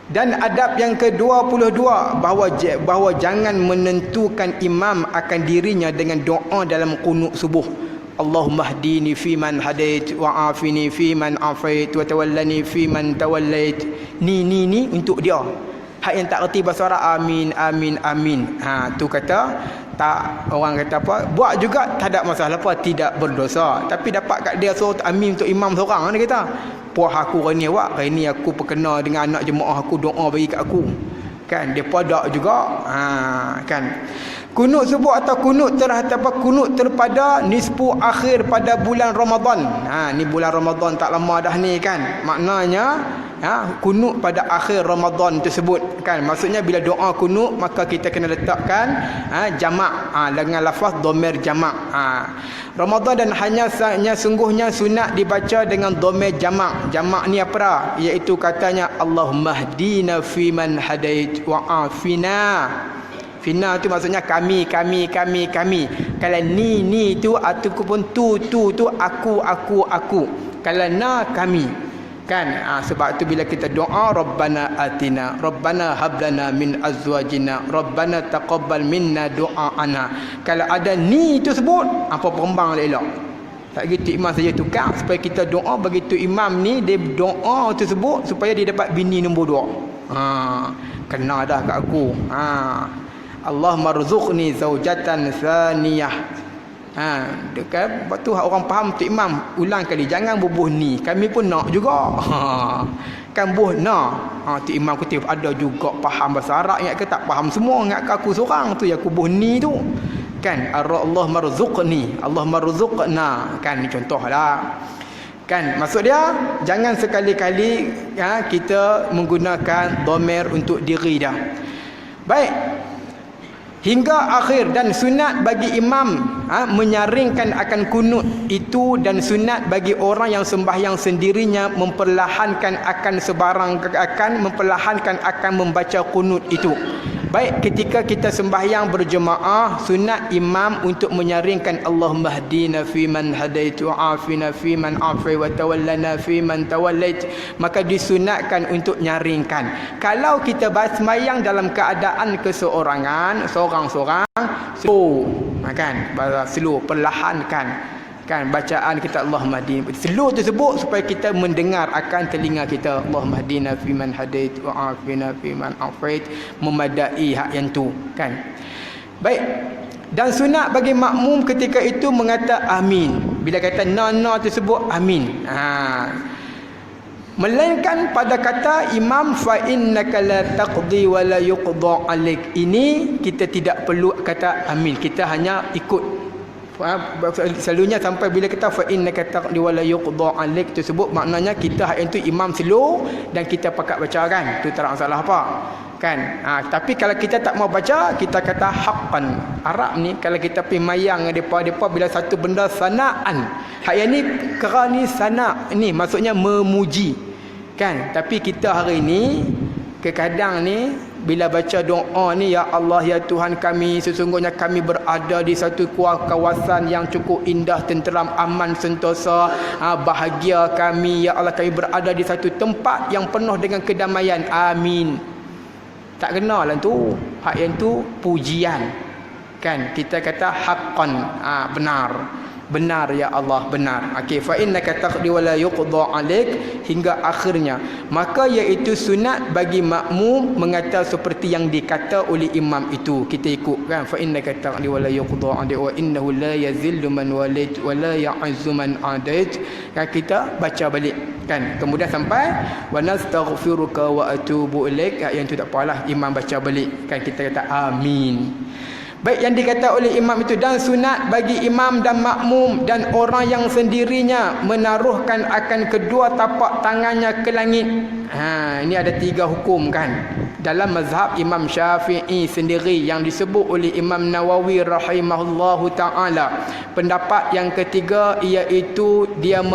Dan adab yang ke-22 bahawa jangan menentukan imam akan dirinya dengan doa dalam qunut subuh. Allahumma hdini fiman hadait wa afini fiman afait wa tawallani fiman tawallait. Ni untuk dia. Hak yang tak reti bahasa Arab, amin amin amin. Tu kata tak, orang kata apa, buat juga tak ada masalah apa, tidak berdosa. Tapi dapat kat dia suruh amin untuk imam seorang, dia kata puas aku hari ni aku perkena dengan anak jemaah aku, doa bagi kat aku, kan dia pada juga. Kan kunut subuh atau kunut terpada nisfu akhir pada bulan Ramadan. Ni bulan Ramadan tak lama dah ni kan, maknanya kunut pada akhir Ramadan tersebut kan. Maksudnya bila doa kunut maka kita kena letakkan jamak dengan lafaz dhamir jamak. Ramadan dan hanya sungguhnya sunat dibaca dengan dhamir jamak. Jamak ni apa dah? Iaitu katanya Allahumma hdina fiman hadait wa afina. Fina tu maksudnya kami. Kalau ni tu ataupun tu aku. Kalau na kami. Kan sebab tu bila kita doa Rabbana atina, Rabbana hablana min azwajina, Rabbana taqabbal minna du'aana. Kalau ada ni tu sebut, apa perembang elok. Tak gitu imam saja tukar supaya kita doa bagi tu imam ni dia doa tersebut supaya dia dapat bini nombor 2. Kena dah kat aku. Allah marzuqni zaujatan thaniyah. Dekat waktu orang faham tu imam ulang kali, jangan bubuh ni, kami pun nak juga. Kan buh nak. Tu imam kutip ada juga faham bahasa Arab, ingat ke tak faham semua, ingat ke aku seorang tu yang aku buh ni tu. Kan Allah marzuqni, Allah marzuqna, kan ni contohlah. Kan maksud dia jangan sekali-kali kita menggunakan dhamir untuk diri dah. Baik. Hingga akhir, dan sunat bagi imam menyaringkan akan kunut itu, dan sunat bagi orang yang sembahyang sendirinya memperlahankan akan membaca kunut itu. Baik ketika kita sembahyang berjemaah, sunat imam untuk menyaringkan Allahumma hdina fiman hadait wa afina fiman afai wa tawallana fiman tawallait. Maka disunatkan untuk nyaringkan. Kalau kita sembahyang dalam keadaan keseorangan, seorang-seorang, slow, kan, slow, perlahankan kan bacaan kita Allahumma hdina. Slow tersebut supaya kita mendengar akan telinga kita. Allahumma hdina fiman hadait wa afina fiman afait, memadai hak yang tu kan. Baik. Dan sunat bagi makmum ketika itu mengata amin. Bila kata na tersebut amin. Melainkan pada kata imam fa innaka la taqdi wa la yuqda alaik, ini kita tidak perlu kata amin, kita hanya ikut. Selalunya sampai bila kita fa innaka taqdi wa la yuqda alaik tersebut, maknanya kita hak itu imam slow dan kita pakat baca kan, tu tak ada masalah apa kan. Tapi kalau kita tak mau baca, kita kata haqqan. Arab ni kalau kita pergi mayang depa bila satu benda sanaan, hak yang ni kerani sana, ni maksudnya memuji kan. Tapi kita hari ni kadang ni bila baca doa ni, ya Allah ya Tuhan kami, sesungguhnya kami berada di satu kawasan yang cukup indah, tenteram, aman, sentosa, bahagia kami, ya Allah kami berada di satu tempat yang penuh dengan kedamaian, amin. Tak kenalah tu, hak yang tu pujian kan. Kita kata haqqan, benar ya Allah, benar. Okey, fa innaka taqdi wa la yuqda alaik hingga akhirnya. Maka iaitu sunat bagi makmum mengata seperti yang dikata oleh imam itu, kita ikut kan. Fa innaka taqdi wa la yuqda alaik wa innahu la yazillu man walait wa la ya'izzu man adait. Kan kita baca balik kan. Kemudian sampai wa nastaghfiruka wa atubu ilaik, yang tu tak apalah, imam baca balik kan, kita kata amin. Baik, yang dikata oleh imam itu, dan sunat bagi imam dan makmum dan orang yang sendirinya menaruhkan akan kedua tapak tangannya ke langit. Ini ada 3 hukum kan. Dalam mazhab Imam Syafi'i sendiri yang disebut oleh Imam Nawawi rahimahullahu ta'ala. Pendapat yang ketiga iaitu dia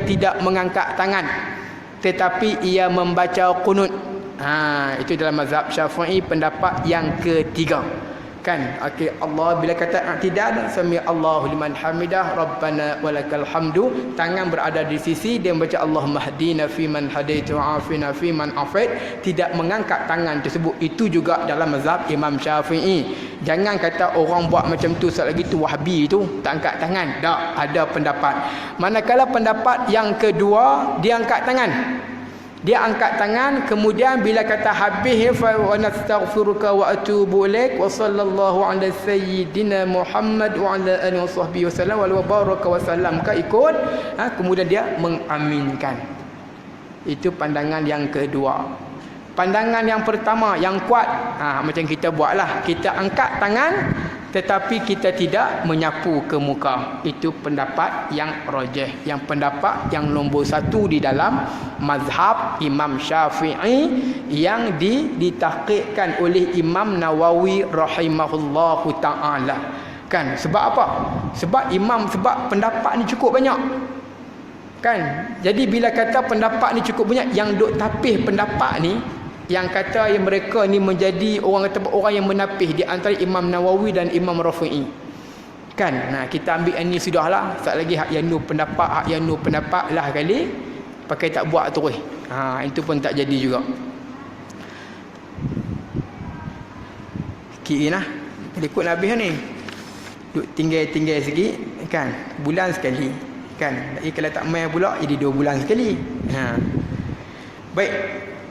tidak mengangkat tangan, tetapi ia membaca qunut. Itu dalam mazhab Syafi'i pendapat yang ketiga. Kan, okey, Allah bila kata i'tidal, sami Allahu liman hamidah, rabbana walakal hamdu, tangan berada di sisi, dia baca Allahumma hdina fi man hadait wa afina fi man afait, tidak mengangkat tangan tersebut. Itu juga dalam mazhab Imam Syafi'i. Jangan kata orang buat macam tu selagi tu Wahabi tu tak angkat tangan. Tak, ada pendapat. Manakala pendapat yang kedua, dia angkat tangan. Dia angkat tangan, kemudian bila kata habis, fa wa nastaghfiruka wa atubu ilaik wa sallallahu ala sayyidina Muhammad wa ala alihi wasahbihi wasallam wa baraka wa sallam, ka ikut, kemudian dia mengaminkan. Itu pandangan yang kedua. Pandangan yang pertama yang kuat, macam kita buatlah, kita angkat tangan tetapi kita tidak menyapu ke muka. Itu pendapat yang rajih, yang pendapat yang nombor satu di dalam mazhab Imam Syafi'i, yang ditahqiqkan oleh Imam Nawawi rahimahullahu ta'ala. Kan, sebab apa? Sebab pendapat ni cukup banyak. Kan, jadi bila kata pendapat ni cukup banyak, yang duk tapih pendapat ni, yang kata yang mereka ni menjadi orang yang menapih di antara Imam Nawawi dan Imam Rafi'i. Kan, kita ambil yang ni sudahlah. Tak lagi hak yang nu pendapat lah kali pakai tak buat terus. Itu pun tak jadi juga. Sikit lah, ikut habis ni. Duk tinggal sikit kan, bulan sekali kan. Jadi kalau tak main pula jadi 2 bulan sekali. Baik.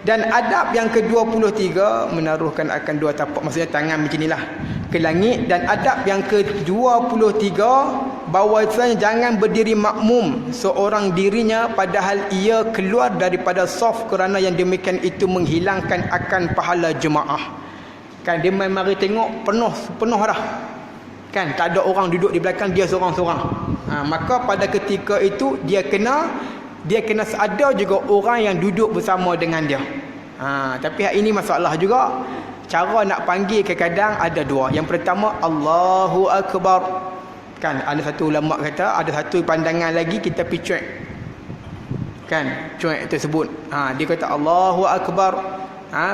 Dan adab yang ke-23 menaruhkan akan 2 tapak, maksudnya tangan macam inilah ke langit. Dan adab yang ke-23, bahawasanya jangan berdiri makmum seorang dirinya padahal ia keluar daripada saf, kerana yang demikian itu menghilangkan akan pahala jemaah. Kan, dia mari tengok penuh dah. Kan, tak ada orang duduk di belakang, dia seorang-seorang. Maka pada ketika itu dia kena ada juga orang yang duduk bersama dengan dia. Tapi hal ini masalah juga. Cara nak panggil kadang ada 2. Yang pertama, Allahu Akbar. Kan, ada satu ulama kata, ada satu pandangan lagi, kita pergi cuek. Kan, cuek tersebut. Dia kata Allahu Akbar.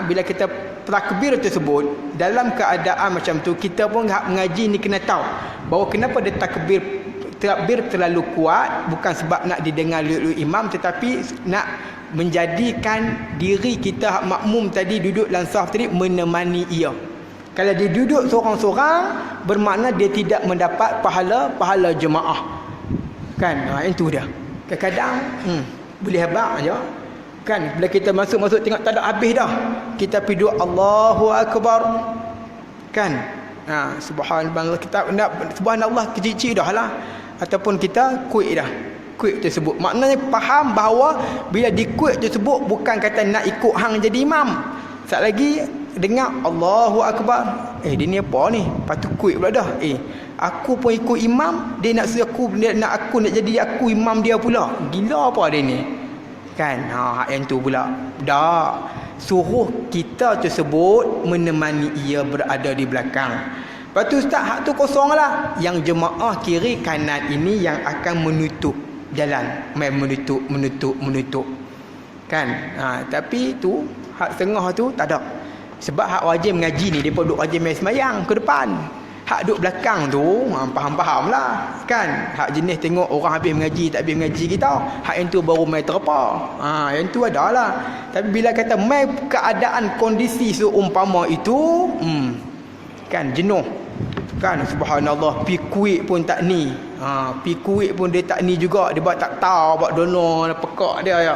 Bila kita takbir tersebut, dalam keadaan macam tu, kita pun mengaji ni kena tahu bahawa kenapa dia takbir terlalu kuat, bukan sebab nak didengar oleh imam, tetapi nak menjadikan diri kita makmum tadi duduk dalam saf tadi menemani ia. Kalau dia duduk seorang-seorang, bermakna dia tidak mendapat pahala jemaah. Kan, itu dia. Kadang-kadang boleh habaq aja. Kan, bila kita masuk tengok tak ada habis dah, kita pergi duduk Allahu Akbar. Kan, subhanallah, kita subhanallah kecil-kecil dah lah. Ataupun kita kuik dah, kuik tersebut. Maknanya faham bahawa bila dikuik tersebut bukan kata nak ikut hang jadi imam. Sat lagi dengar Allahu Akbar, dia ni apa ni? Lepas tu kuik pula dah. Aku pun ikut imam, dia nak suruh aku, nak jadi aku imam dia pula. Gila apa dia ni? Kan, yang tu pula. Dah suruh kita tersebut menemani ia berada di belakang. Lepas tu ustaz, hak tu kosong lah. Yang jemaah kiri kanan ini yang akan menutup jalan. Menutup. Kan, tapi tu hak tengah tu tak ada. Sebab hak wajib mengaji ni, dia duduk wajib main semayang ke depan. Hak duduk belakang tu, faham-faham lah. Kan, hak jenis tengok orang habis mengaji, tak habis mengaji kita. Hak yang tu baru main terpa. Yang tu ada lah. Tapi bila kata main keadaan kondisi seumpama itu, kan, jenuh. Kan, subhanallah, pi kuik pun tak ni. Pi kuik pun dia tak ni juga. Dia buat tak tahu, buat dono, pekak dia ya.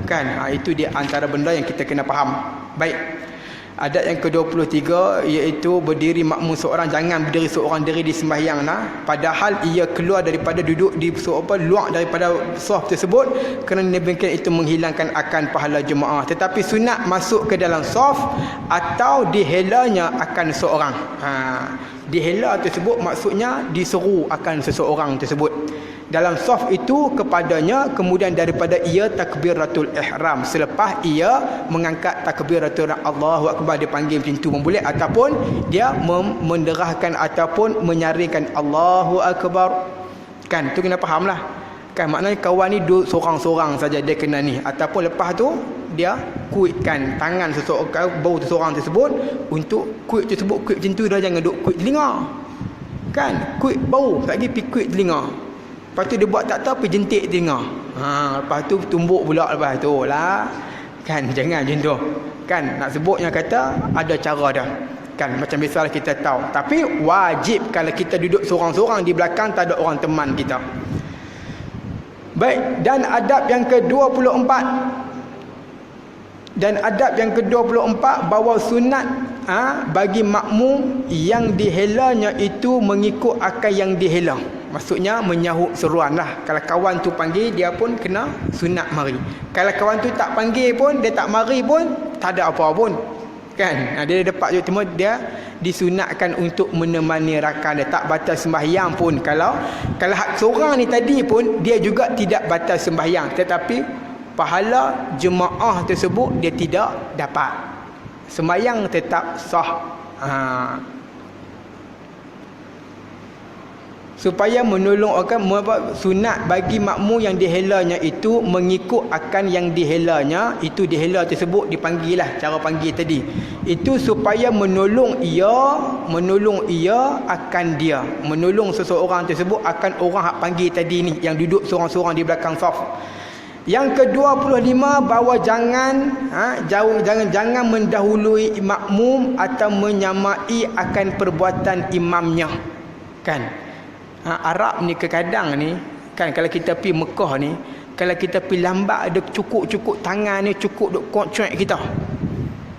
Kan, itu dia antara benda yang kita kena faham. Baik. Adab yang ke-23 iaitu berdiri makmum seorang, jangan berdiri seorang diri di sembahyang padahal ia keluar daripada duduk di luar daripada saf tersebut, kerana demikian itu menghilangkan akan pahala jemaah. Tetapi sunat masuk ke dalam saf atau dihelanya akan seorang. Dihela tersebut maksudnya diseru akan seseorang tersebut dalam saf itu kepadanya, kemudian daripada ia takbiratul ihram, selepas ia mengangkat takbiratul Allahu Akbar, dia panggil macam tu pun boleh, ataupun dia menderahkan ataupun menyaringkan Allahu Akbar. Kan, tu kena faham lah. Kan, maknanya kawan ni duduk seorang-seorang saja dia kena ni, ataupun lepas tu dia kuitkan tangan seseorang, bau seseorang tersebut, untuk kuit tersebut, kuit macam tu dah, jangan duk kuit telinga. Kan, kuit bau, tak lagi pergi kuit telinga. Lepas tu dia buat tak tahu, pergi jentik telinga. Lepas tu tumbuk pula lepas tu lah. Kan, jangan macam tu. Kan, nak sebutnya kata ada cara dah. Kan, macam biasalah kita tahu. Tapi wajib kalau kita duduk seorang-seorang di belakang, tak ada orang teman kita. Baik, dan adab yang ke-24. Dan adab yang ke-24, bahawa sunat bagi makmum yang dihelanya itu mengikut akal yang dihela. Maksudnya menyahut seruan lah. Kalau kawan tu panggil, dia pun kena sunat mari. Kalau kawan tu tak panggil pun, dia tak mari pun, tak ada apa pun. Kan, dia dapat juga, cuma dia disunatkan untuk menemani rakan dia, tak batal sembahyang pun. Kalau hak seorang ni tadi pun, dia juga tidak batal sembahyang, tetapi pahala jemaah tersebut dia tidak dapat. Sembahyang tetap sah. Supaya menolong sunat bagi makmum yang dihelanya itu mengikut akan yang dihelanya, itu dihela tersebut dipanggil lah, cara panggil tadi. Itu supaya menolong ia akan dia. Menolong seseorang tersebut akan orang hak panggil tadi ni, yang duduk seorang-seorang di belakang saf. Yang ke-25, bahawa jangan mendahului makmum atau menyamai akan perbuatan imamnya. Kan? Arab ni kadang ni, kan, kalau kita pergi Mekah ni, kalau kita pergi lambat, ada cukup tangan ni, cukup duk kocok kita.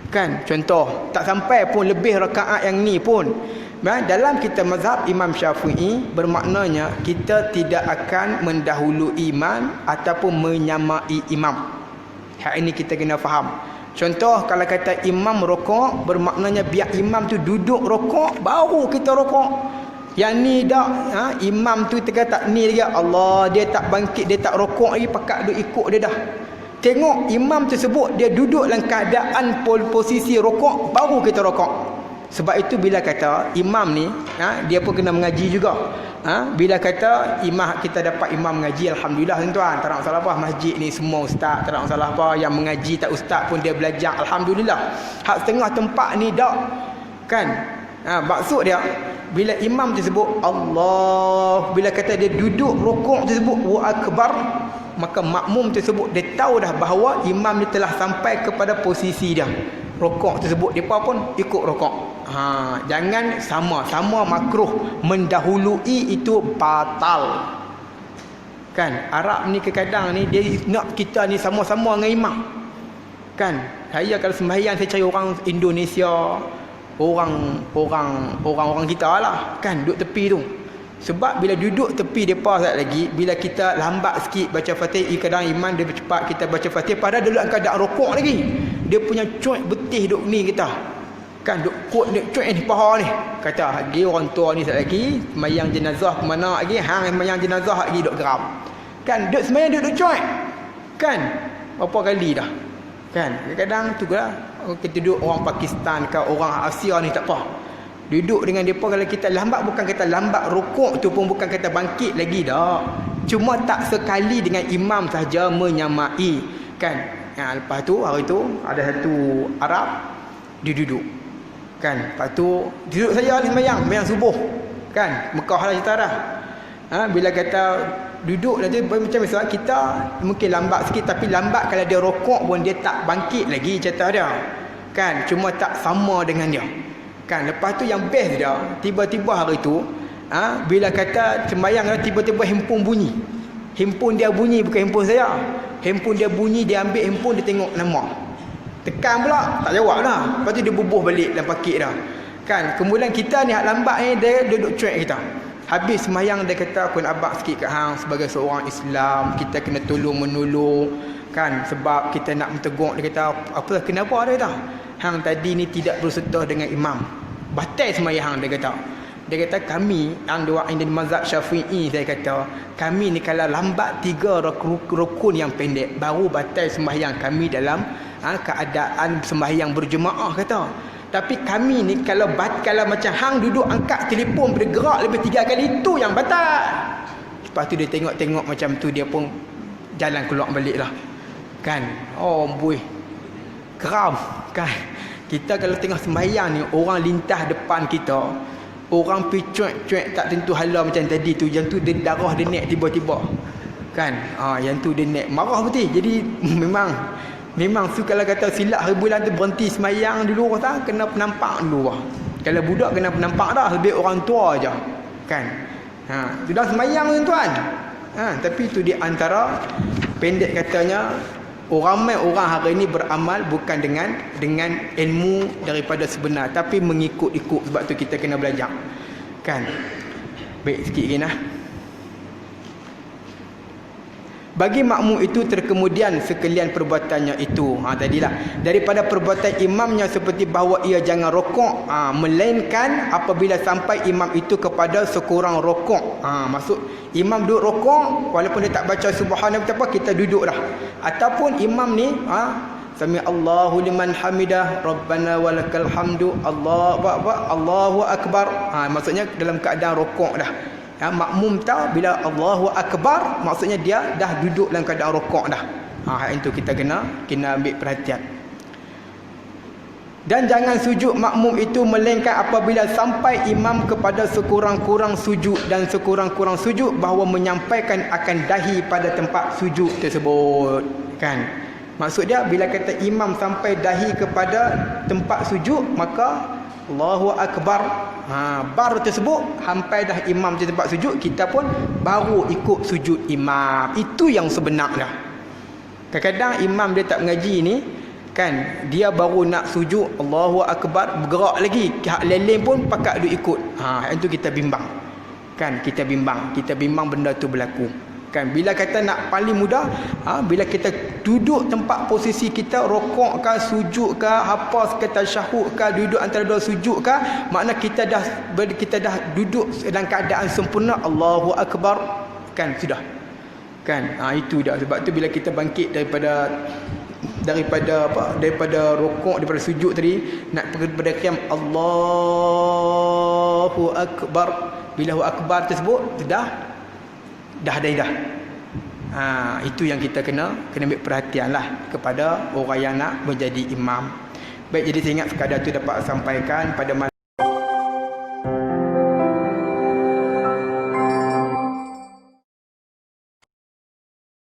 Kan, contoh, tak sampai pun lebih rakaat yang ni pun. Dalam kita mazhab Imam Syafi'i, bermaknanya kita tidak akan mendahului imam ataupun menyamai imam. Hal ini kita kena faham. Contoh, kalau kata imam rokok, bermaknanya biar imam tu duduk rokok, baru kita rokok. Yang ni dah, imam tu tengah tak ni lagi, Allah, dia tak bangkit, dia tak rokok lagi, pakat duk ikut dia dah. Tengok imam tersebut, dia duduk dalam keadaan posisi rokok, baru kita rokok. Sebab itu bila kata imam ni, dia pun kena mengaji juga. Bila kata imam, kita dapat imam mengaji, alhamdulillah tuan-tuan, tak nak salah apa, masjid ni semua ustaz, tak nak salah apa, yang mengaji tak ustaz pun dia belajar, alhamdulillah. Hak setengah tempat ni dak. Kan, maksud dia, bila imam tersebut Allah, bila kata dia duduk rukuk tersebut wa akbar, maka makmum tersebut dia tahu dah bahawa imam ni telah sampai kepada posisi dia. Rukuk tersebut depa pun ikut rukuk. Jangan sama makruh, mendahului itu batal. Kan, Arab ni kadang ni dia nak kita ni sama-sama dengan imam. Kan, saya kalau sembahyang saya cari orang Indonesia, orang kita lah, kan, duduk tepi tu. Sebab bila duduk tepi depa sekali lagi, bila kita lambat sikit baca Fatihah, kadang imam dia cepat kita baca Fatihah, padahal dalam keadaan rokok lagi, dia punya cuik betih duk ni kita. Kan, duk kuat duk cuik ni paha ni. Kata dia orang tua ni sekali lagi sembahyang jenazah ke mana lagi, sembahyang jenazah lagi duk geram. Kan, duk sembahyang duk cuik. Kan, berapa kali dah. Kan, kadang tu lah, kita duduk orang Pakistan ke orang Asia ni tak apa. Duduk dengan mereka, kalau kita lambat, bukan kata lambat rukuk tu pun bukan kata bangkit lagi dah. Cuma tak sekali dengan imam saja menyamai. Kan, lepas tu hari tu ada satu Arab, dia duduk. Kan, lepas tu duduk saya ni sembahyang subuh. Kan, Mekah lah cerita dah. Bila kata duduk nanti macam misalnya kita mungkin lambat sikit, tapi lambat kalau dia rokok pun dia tak bangkit lagi cerita dia. Kan, cuma tak sama dengan dia. Kan, lepas tu yang best dia, tiba-tiba hari tu bila kata sembahyang, tiba-tiba handphone bunyi. Handphone dia bunyi, bukan handphone saya. Handphone dia bunyi, dia ambil handphone, dia tengok nama. Tekan pula, tak jawab dah. Lepas tu dia bubuh balik dalam pakit dah. Kan, kemudian kita ni hak lambat ni, dia duduk cuek kita. Habis sembahyang dia kata, aku nak abang sikit kat hang, sebagai seorang Islam kita kena tolong-menolong. Kan, sebab kita nak mentegur. Dia kata, apa kenapa dia kata? Hang tadi ni tidak berserta dengan imam, batal sembahyang. Dia kata kami yang doa di mazhab Syafi'i, saya kata kami ni kalau lambat 3 rukun yang pendek baru batal sembahyang kami dalam keadaan sembahyang berjemaah kata. Tapi kami ni kalau macam hang duduk angkat telefon bergerak lebih 3 kali, itu yang batal. Lepas tu dia tengok macam tu, dia pun jalan keluar balik lah. Kan, oh boy. Geram kan. Kita kalau tengah sembahyang ni, orang lintas depan kita, orang pi cuek-cuek tak tentu hala macam tadi tu, yang tu dia darah dia naik tiba-tiba kan. Yang tu dia naik marah betul. Jadi memang tu kalau kata silap hari bulan tu berhenti sembahyang dulu kata kena penampak dulu lah. Kalau budak kena penampak dah, lebih orang tua aja kan. Sudah sembahyang tuan. Tapi itu di antara pendek katanya, ramai orang hari ini beramal bukan dengan ilmu daripada sebenar, tapi mengikut-ikut. Sebab tu kita kena belajar kan. Baik sikit lagi nah. Bagi makmum itu terkemudian sekalian perbuatannya itu. Tadilah daripada perbuatan imamnya seperti bahawa ia jangan rokok, melainkan apabila sampai imam itu kepada sekurang rokok. Maksud imam duduk rokok, walaupun dia tak baca subhanallah apa, kita duduk dah. Ataupun imam ni sami Allahu liman hamidah rabbana walakal hamdu Allahu akbar. Maksudnya dalam keadaan rokok dah. Makmum tahu bila Allahu akbar, maksudnya dia dah duduk dalam keadaan rokok dah. Itu kita kena ambil perhatian. Dan jangan sujud makmum itu melainkan apabila sampai imam kepada sekurang-kurang sujud, dan sekurang-kurang sujud bahawa menyampaikan akan dahi pada tempat sujud tersebut kan. Maksud dia bila kata imam sampai dahi kepada tempat sujud, maka Allahu akbar, baru tersebut sampai dah imam di tempat sujud, kita pun baru ikut sujud imam. Itu yang sebenarnya. Kadang-kadang imam dia tak mengaji ni kan, dia baru nak sujud Allahu akbar, bergerak lagi, hak leleng pun pakat duk ikut. Itu kita bimbang kan, kita bimbang benda tu berlaku kan. Bila kata nak paling mudah, bila kita duduk tempat posisi kita, rokok ke, sujud ke, apa sekata syahud ke, duduk antara dua sujud ke, makna kita dah duduk dalam keadaan sempurna Allahu akbar kan, sudah kan. Itu dah. Sebab tu bila kita bangkit daripada rokok, daripada sujud tadi, nak pergi kepada qiyam, Allahu akbar. Bila Allahu akbar tersebut dah. Itu yang kita kena ambil perhatian lah kepada orang yang nak menjadi imam. Baik, jadi saya ingat sekadar tu dapat sampaikan pada malam